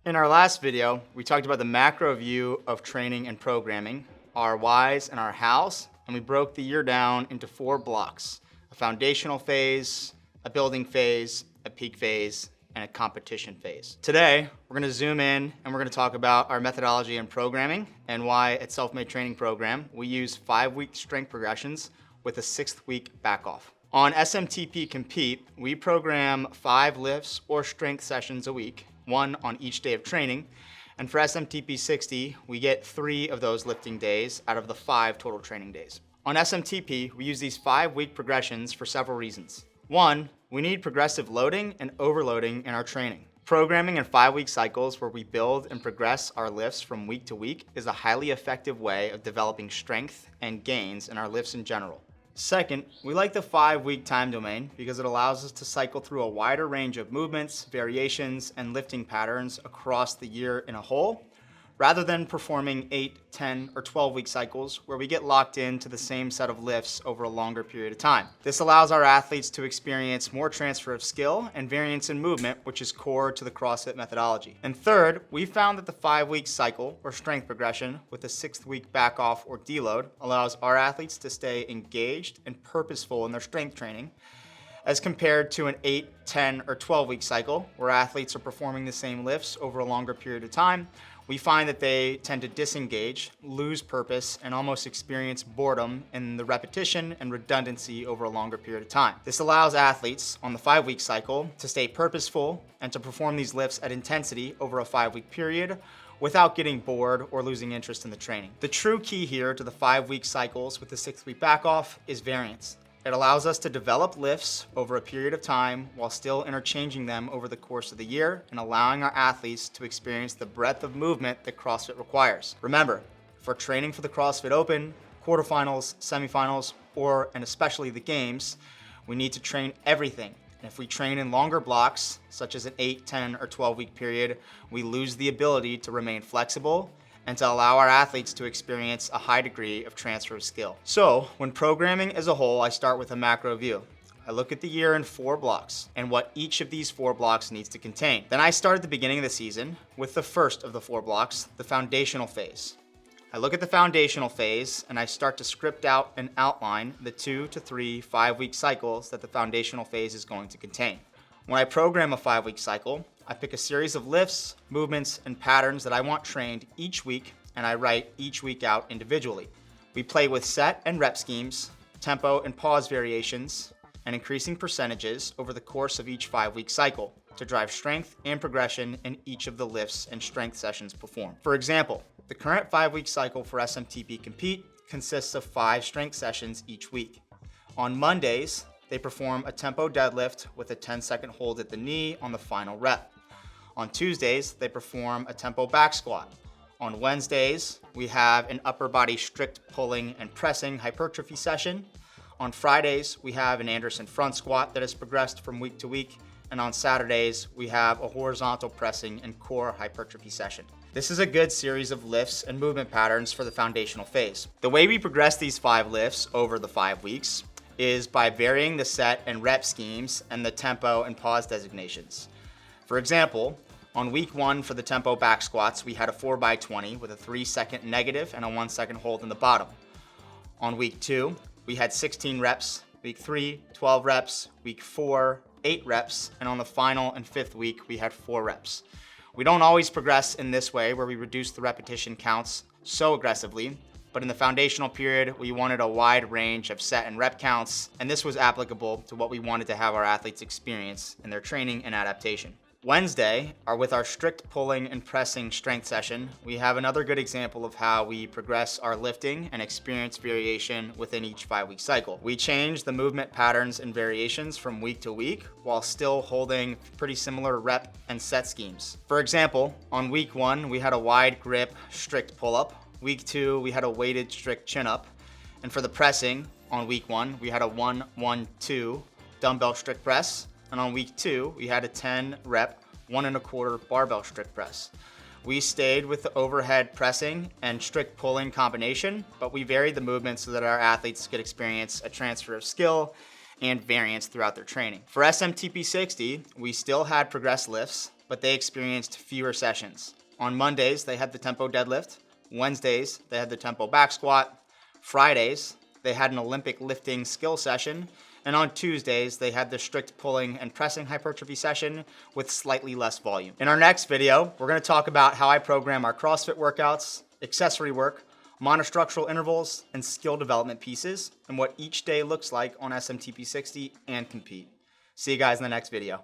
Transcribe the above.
In our last video, we talked about the macro view of training and programming, our whys and our hows, and we broke the year down into 4 blocks: a foundational phase, a building phase, a peak phase, and a competition phase. Today, we're gonna zoom in and we're gonna talk about our methodology in programming and why at Self-Made Training Program, we use 5-week strength progressions with a 6th week back off. On SMTP Compete, we program 5 lifts or strength sessions a week, 1 on each day of training. And for SMTP 60, we get 3 of those lifting days out of the 5 total training days. On SMTP, we use these 5-week progressions for several reasons. 1, we need progressive loading and overloading in our training. Programming in 5-week cycles where we build and progress our lifts from week to week is a highly effective way of developing strength and gains in our lifts in general. Second, we like the 5-week time domain because it allows us to cycle through a wider range of movements, variations, and lifting patterns across the year in a whole, rather than performing 8, 10, or 12-week cycles where we get locked into the same set of lifts over a longer period of time. This allows our athletes to experience more transfer of skill and variance in movement, which is core to the CrossFit methodology. And third, we found that the 5-week cycle or strength progression with a 6th week back off or deload allows our athletes to stay engaged and purposeful in their strength training, as compared to an 8, 10, or 12-week cycle where athletes are performing the same lifts over a longer period of time. We find that they tend to disengage, lose purpose, and almost experience boredom in the repetition and redundancy over a longer period of time. This allows athletes on the 5-week cycle to stay purposeful and to perform these lifts at intensity over a 5-week period without getting bored or losing interest in the training. The true key here to the 5-week cycles with the 6th week back off is variance. It allows us to develop lifts over a period of time while still interchanging them over the course of the year and allowing our athletes to experience the breadth of movement that CrossFit requires. Remember, for training for the CrossFit Open, quarterfinals, semifinals, and especially the games, we need to train everything. And if we train in longer blocks, such as an 8, 10, or 12-week period, we lose the ability to remain flexible and to allow our athletes to experience a high degree of transfer of skill. So, when programming as a whole, I start with a macro view. I look at the year in 4 blocks and what each of these 4 blocks needs to contain. Then I start at the beginning of the season with the first of the 4 blocks, the foundational phase. I look at the foundational phase and I start to script out and outline the 2 to 3 5-week cycles that the foundational phase is going to contain. When I program a 5-week cycle, I pick a series of lifts, movements, and patterns that I want trained each week, and I write each week out individually. We play with set and rep schemes, tempo and pause variations, and increasing percentages over the course of each 5-week cycle to drive strength and progression in each of the lifts and strength sessions performed. For example, the current 5-week cycle for SMTP Compete consists of 5 strength sessions each week. On Mondays, they perform a tempo deadlift with a 10-second hold at the knee on the final rep. On Tuesdays, they perform a tempo back squat. On Wednesdays, we have an upper body strict pulling and pressing hypertrophy session. On Fridays, we have an Anderson front squat that has progressed from week to week. And on Saturdays, we have a horizontal pressing and core hypertrophy session. This is a good series of lifts and movement patterns for the foundational phase. The way we progress these 5 lifts over the 5 weeks is by varying the set and rep schemes and the tempo and pause designations. For example, on week 1 for the tempo back squats, we had a 4x20 with a 3-second negative and a 1-second hold in the bottom. On week 2, we had 16 reps, week 3, 12 reps, week 4, 8 reps, and on the final and 5th week, we had 4 reps. We don't always progress in this way where we reduce the repetition counts so aggressively, but in the foundational period, we wanted a wide range of set and rep counts, and this was applicable to what we wanted to have our athletes experience in their training and adaptation. Wednesday, with our strict pulling and pressing strength session, we have another good example of how we progress our lifting and experience variation within each 5-week cycle. We change the movement patterns and variations from week to week while still holding pretty similar rep and set schemes. For example, on week 1, we had a wide grip strict pull-up. Week 2, we had a weighted strict chin-up. And for the pressing, on week 1, we had a 1-1-2 dumbbell strict press. And on week 2, we had a 10 rep, 1 1/4 barbell strict press. We stayed with the overhead pressing and strict pulling combination, but we varied the movements so that our athletes could experience a transfer of skill and variance throughout their training. For SMTP 60, we still had progressed lifts, but they experienced fewer sessions. On Mondays, they had the tempo deadlift. Wednesdays, they had the tempo back squat. Fridays, they had an Olympic lifting skill session. And on Tuesdays, they had the strict pulling and pressing hypertrophy session with slightly less volume. In our next video, we're gonna talk about how I program our CrossFit workouts, accessory work, monostructural intervals, and skill development pieces, and what each day looks like on SMTP60 and Compete. See you guys in the next video.